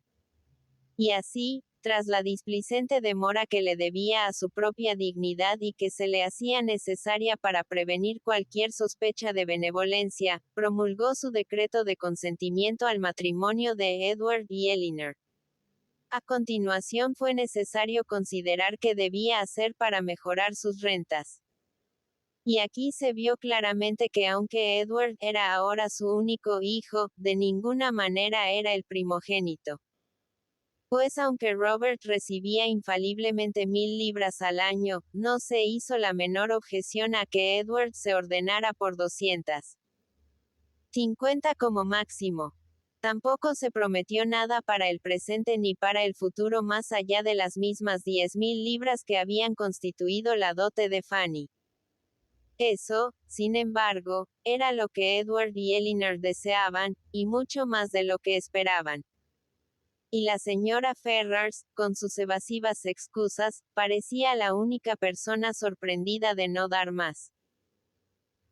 Y así, tras la displicente demora que le debía a su propia dignidad y que se le hacía necesaria para prevenir cualquier sospecha de benevolencia, promulgó su decreto de consentimiento al matrimonio de Edward y Elinor. A continuación fue necesario considerar qué debía hacer para mejorar sus rentas. Y aquí se vio claramente que aunque Edward era ahora su único hijo, de ninguna manera era el primogénito. Pues aunque Robert recibía infaliblemente 1.000 libras al año, no se hizo la menor objeción a que Edward se ordenara por 250 como máximo. Tampoco se prometió nada para el presente ni para el futuro más allá de las mismas 10.000 libras que habían constituido la dote de Fanny. Eso, sin embargo, era lo que Edward y Elinor deseaban, y mucho más de lo que esperaban. Y la señora Ferrars, con sus evasivas excusas, parecía la única persona sorprendida de no dar más.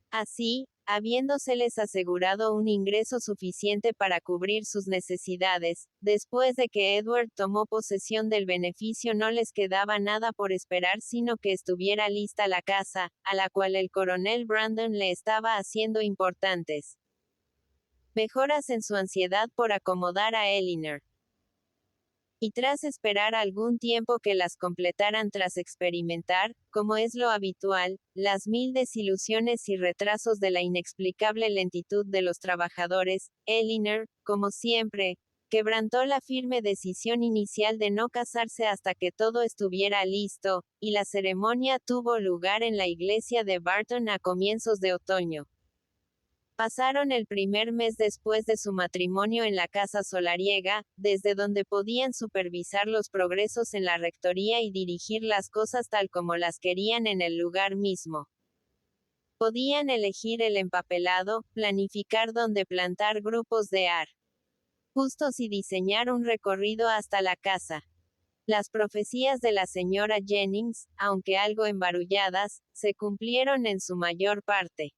Así, habiéndoseles asegurado un ingreso suficiente para cubrir sus necesidades, después de que Edward tomó posesión del beneficio no les quedaba nada por esperar sino que estuviera lista la casa, a la cual el coronel Brandon le estaba haciendo importantes mejoras en su ansiedad por acomodar a Elinor. Y tras esperar algún tiempo que las completaran tras experimentar, como es lo habitual, las 1000 desilusiones y retrasos de la inexplicable lentitud de los trabajadores, Elinor, como siempre, quebrantó la firme decisión inicial de no casarse hasta que todo estuviera listo, y la ceremonia tuvo lugar en la iglesia de Barton a comienzos de otoño. Pasaron el primer mes después de su matrimonio en la casa solariega, desde donde podían supervisar los progresos en la rectoría y dirigir las cosas tal como las querían en el lugar mismo. Podían elegir el empapelado, planificar dónde plantar grupos de arbustos y diseñar un recorrido hasta la casa. Las profecías de la señora Jennings, aunque algo embarulladas, se cumplieron en su mayor parte.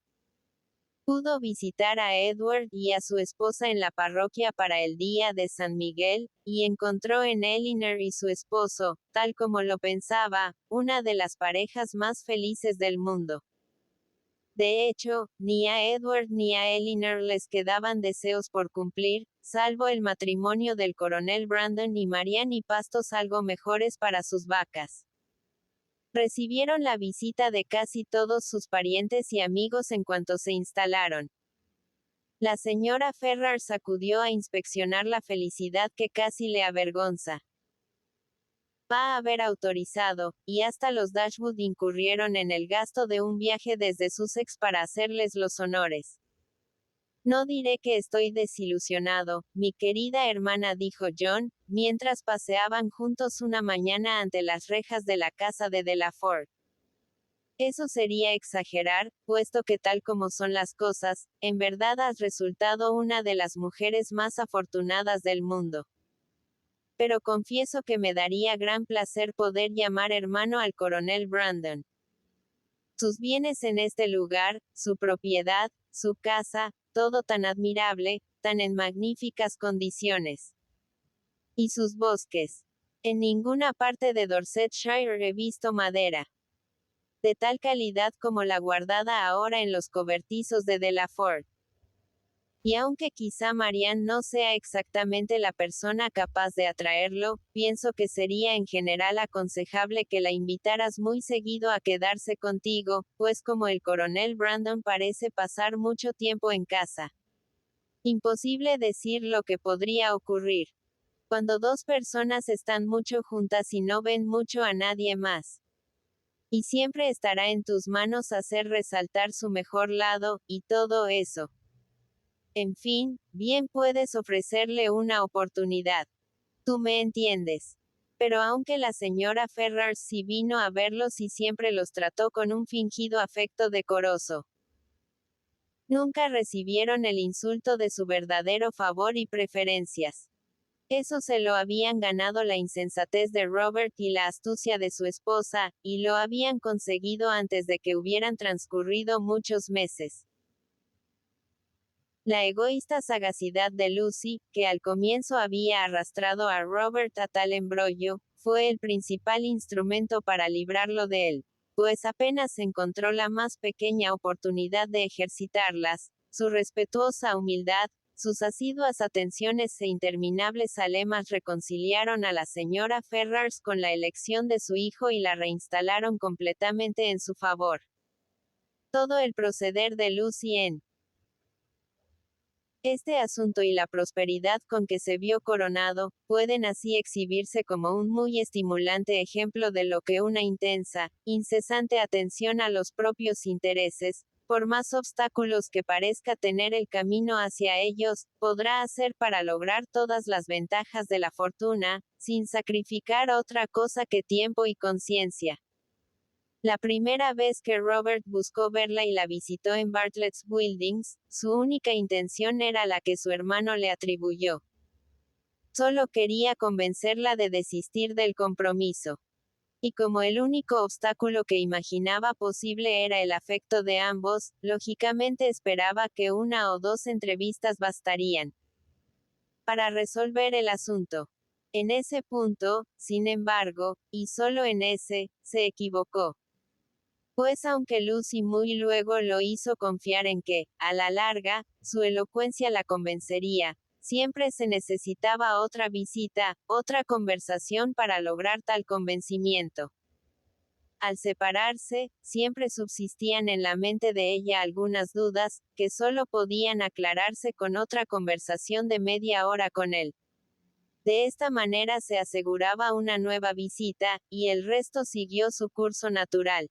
Pudo visitar a Edward y a su esposa en la parroquia para el día de San Miguel, y encontró en Elinor y su esposo, tal como lo pensaba, una de las parejas más felices del mundo. De hecho, ni a Edward ni a Elinor les quedaban deseos por cumplir, salvo el matrimonio del coronel Brandon y Marianne y pastos algo mejores para sus vacas. Recibieron la visita de casi todos sus parientes y amigos en cuanto se instalaron. La señora Ferrars acudió a inspeccionar la felicidad que casi le avergonza. Va a haber autorizado, y hasta los Dashwood incurrieron en el gasto de un viaje desde Sussex para hacerles los honores. No diré que estoy desilusionado, mi querida hermana, dijo John, mientras paseaban juntos una mañana ante las rejas de la casa de Delaford. Eso sería exagerar, puesto que tal como son las cosas, en verdad has resultado una de las mujeres más afortunadas del mundo. Pero confieso que me daría gran placer poder llamar hermano al coronel Brandon. Sus bienes en este lugar, su propiedad, su casa, todo tan admirable, tan en magníficas condiciones. Y sus bosques. En ninguna parte de Dorsetshire he visto madera de tal calidad como la guardada ahora en los cobertizos de Delaford. Y aunque quizá Marianne no sea exactamente la persona capaz de atraerlo, pienso que sería en general aconsejable que la invitaras muy seguido a quedarse contigo, pues como el coronel Brandon parece pasar mucho tiempo en casa. Imposible decir lo que podría ocurrir. Cuando dos personas están mucho juntas y no ven mucho a nadie más. Y siempre estará en tus manos hacer resaltar su mejor lado, y todo eso. En fin, bien puedes ofrecerle una oportunidad. Tú me entiendes. Pero aunque la señora Ferrars sí vino a verlos y siempre los trató con un fingido afecto decoroso, nunca recibieron el insulto de su verdadero favor y preferencias. Eso se lo habían ganado la insensatez de Robert y la astucia de su esposa, y lo habían conseguido antes de que hubieran transcurrido muchos meses. La egoísta sagacidad de Lucy, que al comienzo había arrastrado a Robert a tal embrollo, fue el principal instrumento para librarlo de él, pues apenas encontró la más pequeña oportunidad de ejercitarlas. Su respetuosa humildad, sus asiduas atenciones e interminables alemas reconciliaron a la señora Ferrars con la elección de su hijo y la reinstalaron completamente en su favor. Todo el proceder de Lucy en este asunto y la prosperidad con que se vio coronado, pueden así exhibirse como un muy estimulante ejemplo de lo que una intensa, incesante atención a los propios intereses, por más obstáculos que parezca tener el camino hacia ellos, podrá hacer para lograr todas las ventajas de la fortuna, sin sacrificar otra cosa que tiempo y conciencia. La primera vez que Robert buscó verla y la visitó en Bartlett's Buildings, su única intención era la que su hermano le atribuyó. Solo quería convencerla de desistir del compromiso. Y como el único obstáculo que imaginaba posible era el afecto de ambos, lógicamente esperaba que una o dos entrevistas bastarían para resolver el asunto. En ese punto, sin embargo, y solo en ese, se equivocó. Pues aunque Lucy muy luego lo hizo confiar en que, a la larga, su elocuencia la convencería, siempre se necesitaba otra visita, otra conversación para lograr tal convencimiento. Al separarse, siempre subsistían en la mente de ella algunas dudas, que solo podían aclararse con otra conversación de media hora con él. De esta manera se aseguraba una nueva visita, y el resto siguió su curso natural.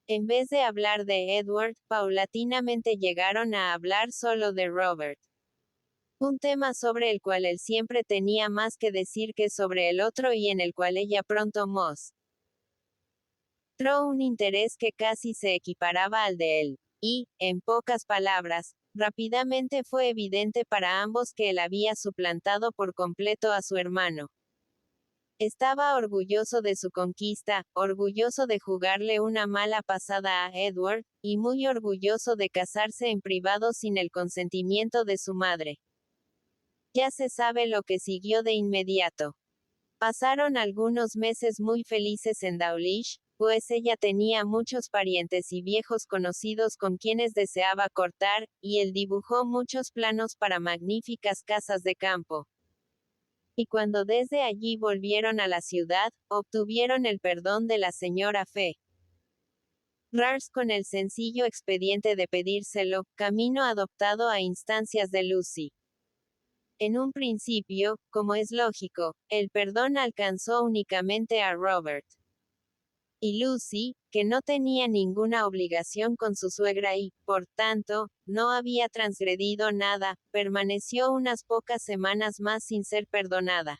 En vez de hablar de Edward, paulatinamente llegaron a hablar solo de Robert. Un tema sobre el cual él siempre tenía más que decir que sobre el otro y en el cual ella pronto mostró un interés que casi se equiparaba al de él. Y, en pocas palabras, rápidamente fue evidente para ambos que él había suplantado por completo a su hermano. Estaba orgulloso de su conquista, orgulloso de jugarle una mala pasada a Edward, y muy orgulloso de casarse en privado sin el consentimiento de su madre. Ya se sabe lo que siguió de inmediato. Pasaron algunos meses muy felices en Dawlish, pues ella tenía muchos parientes y viejos conocidos con quienes deseaba cortar, y él dibujó muchos planos para magníficas casas de campo. Y cuando desde allí volvieron a la ciudad, obtuvieron el perdón de la señora Ferrars con el sencillo expediente de pedírselo, camino adoptado a instancias de Lucy. En un principio, como es lógico, el perdón alcanzó únicamente a Robert. Y Lucy, que no tenía ninguna obligación con su suegra y, por tanto, no había transgredido nada, permaneció unas pocas semanas más sin ser perdonada.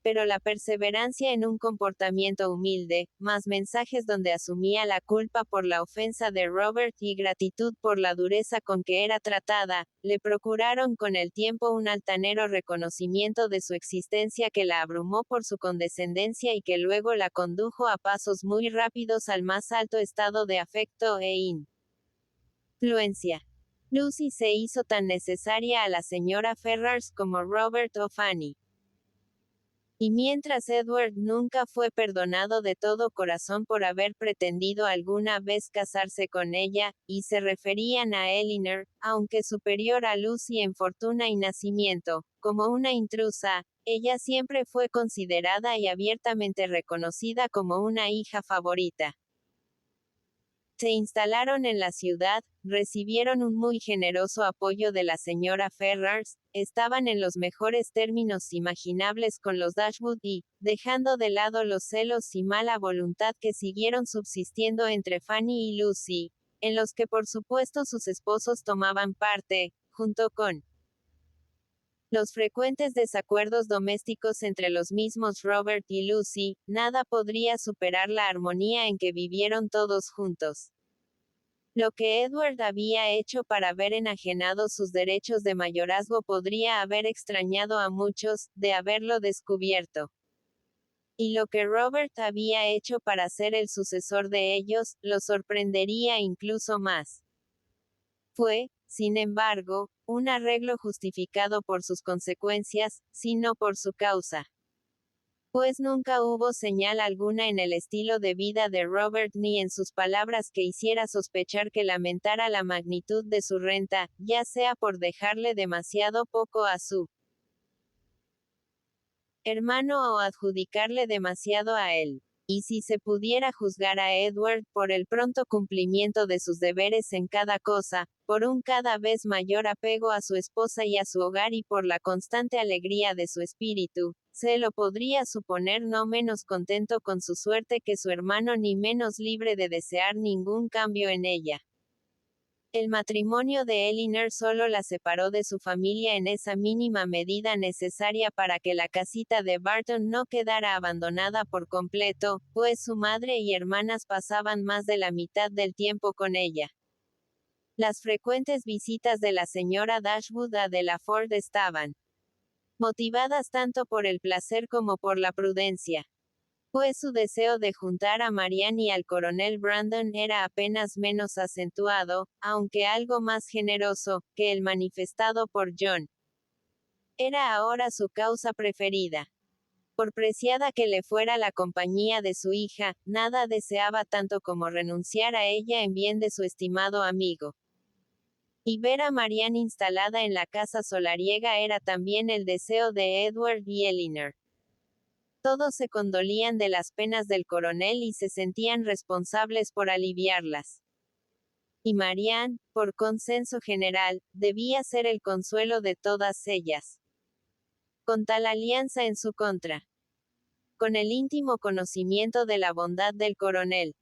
Pero la perseverancia en un comportamiento humilde, más mensajes donde asumía la culpa por la ofensa de Robert y gratitud por la dureza con que era tratada, le procuraron con el tiempo un altanero reconocimiento de su existencia que la abrumó por su condescendencia y que luego la condujo a pasos muy rápidos al más alto estado de afecto e influencia. Lucy se hizo tan necesaria a la señora Ferrars como Robert o Fanny. Y mientras Edward nunca fue perdonado de todo corazón por haber pretendido alguna vez casarse con ella, y se referían a Elinor, aunque superior a Lucy en fortuna y nacimiento, como una intrusa, ella siempre fue considerada y abiertamente reconocida como una hija favorita. Se instalaron en la ciudad, recibieron un muy generoso apoyo de la señora Ferrars, estaban en los mejores términos imaginables con los Dashwood y, dejando de lado los celos y mala voluntad que siguieron subsistiendo entre Fanny y Lucy, en los que por supuesto sus esposos tomaban parte, junto con los frecuentes desacuerdos domésticos entre los mismos Robert y Lucy, nada podría superar la armonía en que vivieron todos juntos. Lo que Edward había hecho para haber enajenado sus derechos de mayorazgo podría haber extrañado a muchos, de haberlo descubierto. Y lo que Robert había hecho para ser el sucesor de ellos, lo sorprendería incluso más. Fue, sin embargo, un arreglo justificado por sus consecuencias, sino por su causa. Pues nunca hubo señal alguna en el estilo de vida de Robert ni en sus palabras que hiciera sospechar que lamentara la magnitud de su renta, ya sea por dejarle demasiado poco a su hermano o adjudicarle demasiado a él. Y si se pudiera juzgar a Edward por el pronto cumplimiento de sus deberes en cada cosa, por un cada vez mayor apego a su esposa y a su hogar y por la constante alegría de su espíritu, se lo podría suponer no menos contento con su suerte que su hermano ni menos libre de desear ningún cambio en ella. El matrimonio de Elinor solo la separó de su familia en esa mínima medida necesaria para que la casita de Barton no quedara abandonada por completo, pues su madre y hermanas pasaban más de la mitad del tiempo con ella. Las frecuentes visitas de la señora Dashwood a Delaford estaban motivadas tanto por el placer como por la prudencia. Pues su deseo de juntar a Marianne y al coronel Brandon era apenas menos acentuado, aunque algo más generoso, que el manifestado por John. Era ahora su causa preferida. Por preciada que le fuera la compañía de su hija, nada deseaba tanto como renunciar a ella en bien de su estimado amigo. Y ver a Marianne instalada en la casa solariega era también el deseo de Edward y Elinor. Todos se condolían de las penas del coronel y se sentían responsables por aliviarlas. Y Marianne, por consenso general, debía ser el consuelo de todas ellas. Con tal alianza en su contra. Con el íntimo conocimiento de la bondad del coronel.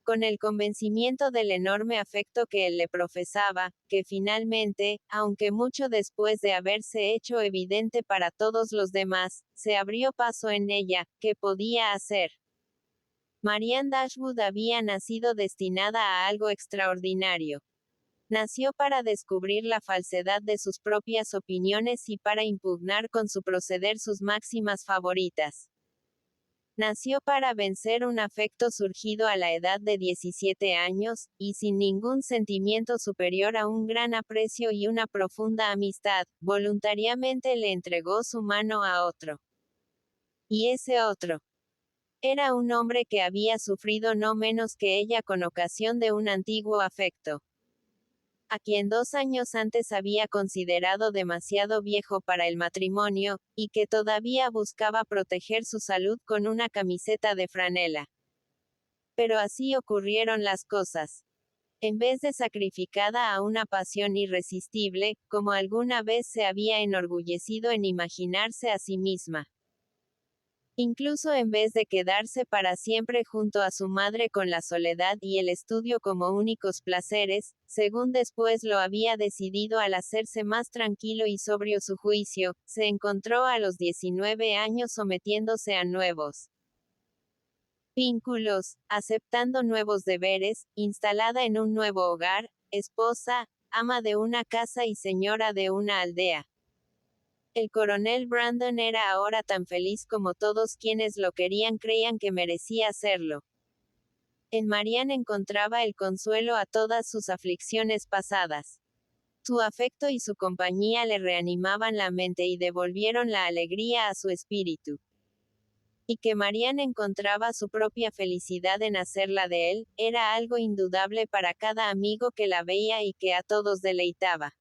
con el convencimiento del enorme afecto que él le profesaba, que finalmente, aunque mucho después de haberse hecho evidente para todos los demás, se abrió paso en ella, ¿qué podía hacer? Marianne Dashwood había nacido destinada a algo extraordinario. Nació para descubrir la falsedad de sus propias opiniones y para impugnar con su proceder sus máximas favoritas. Nació para vencer un afecto surgido a la edad de 17 años, y sin ningún sentimiento superior a un gran aprecio y una profunda amistad, voluntariamente le entregó su mano a otro. Y ese otro era un hombre que había sufrido no menos que ella con ocasión de un antiguo afecto, a quien 2 años antes había considerado demasiado viejo para el matrimonio, y que todavía buscaba proteger su salud con una camiseta de franela. Pero así ocurrieron las cosas. En vez de sacrificada a una pasión irresistible, como alguna vez se había enorgullecido en imaginarse a sí misma. Incluso en vez de quedarse para siempre junto a su madre con la soledad y el estudio como únicos placeres, según después lo había decidido al hacerse más tranquilo y sobrio su juicio, se encontró a los 19 años sometiéndose a nuevos vínculos, aceptando nuevos deberes, instalada en un nuevo hogar, esposa, ama de una casa y señora de una aldea. El coronel Brandon era ahora tan feliz como todos quienes lo querían creían que merecía serlo. En Marianne encontraba el consuelo a todas sus aflicciones pasadas. Su afecto y su compañía le reanimaban la mente y devolvieron la alegría a su espíritu. Y que Marianne encontraba su propia felicidad en hacerla de él, era algo indudable para cada amigo que la veía y que a todos deleitaba.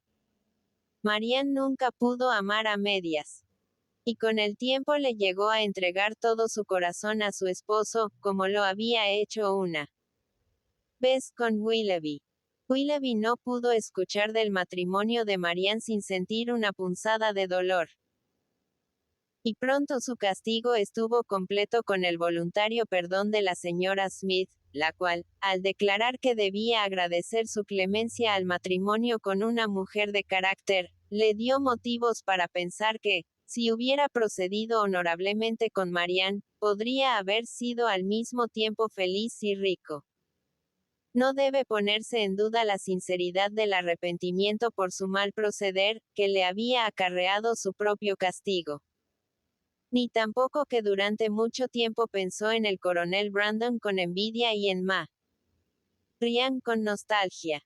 Marianne nunca pudo amar a medias. Y con el tiempo le llegó a entregar todo su corazón a su esposo, como lo había hecho una vez con Willoughby. Willoughby no pudo escuchar del matrimonio de Marianne sin sentir una punzada de dolor. Y pronto su castigo estuvo completo con el voluntario perdón de la señora Smith, la cual, al declarar que debía agradecer su clemencia al matrimonio con una mujer de carácter, le dio motivos para pensar que, si hubiera procedido honorablemente con Marianne, podría haber sido al mismo tiempo feliz y rico. No debe ponerse en duda la sinceridad del arrepentimiento por su mal proceder, que le había acarreado su propio castigo. Ni tampoco que durante mucho tiempo pensó en el coronel Brandon con envidia y en Marianne con nostalgia.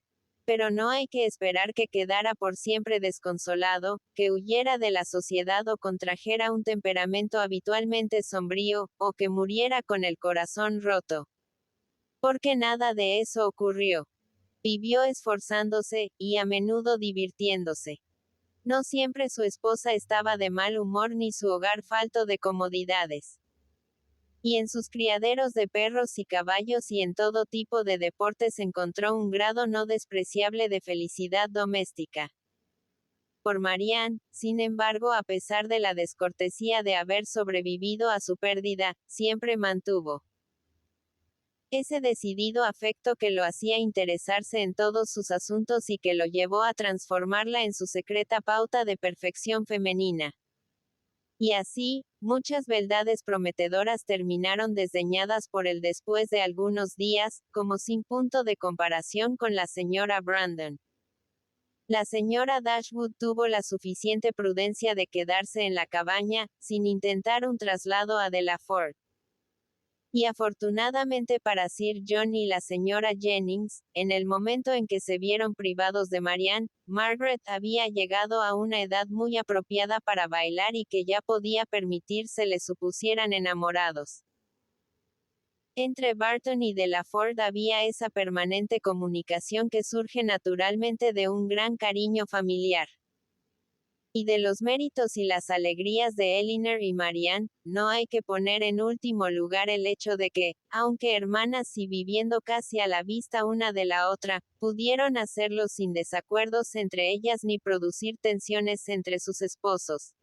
Pero no hay que esperar que quedara por siempre desconsolado, que huyera de la sociedad o contrajera un temperamento habitualmente sombrío, o que muriera con el corazón roto. Porque nada de eso ocurrió. Vivió esforzándose, y a menudo divirtiéndose. No siempre su esposa estaba de mal humor ni su hogar falto de comodidades. Y en sus criaderos de perros y caballos y en todo tipo de deportes encontró un grado no despreciable de felicidad doméstica. Por Marianne, sin embargo, a pesar de la descortesía de haber sobrevivido a su pérdida, siempre mantuvo ese decidido afecto que lo hacía interesarse en todos sus asuntos y que lo llevó a transformarla en su secreta pauta de perfección femenina. Y así, muchas beldades prometedoras terminaron desdeñadas por él después de algunos días, como sin punto de comparación con la señora Brandon. La señora Dashwood tuvo la suficiente prudencia de quedarse en la cabaña, sin intentar un traslado a Delaford. Y afortunadamente para Sir John y la señora Jennings, en el momento en que se vieron privados de Marianne, Margaret había llegado a una edad muy apropiada para bailar y que ya podía permitirse le supusieran enamorados. Entre Barton y Delaford había esa permanente comunicación que surge naturalmente de un gran cariño familiar. Y de los méritos y las alegrías de Elinor y Marianne, no hay que poner en último lugar el hecho de que, aunque hermanas y viviendo casi a la vista una de la otra, pudieron hacerlo sin desacuerdos entre ellas ni producir tensiones entre sus esposos.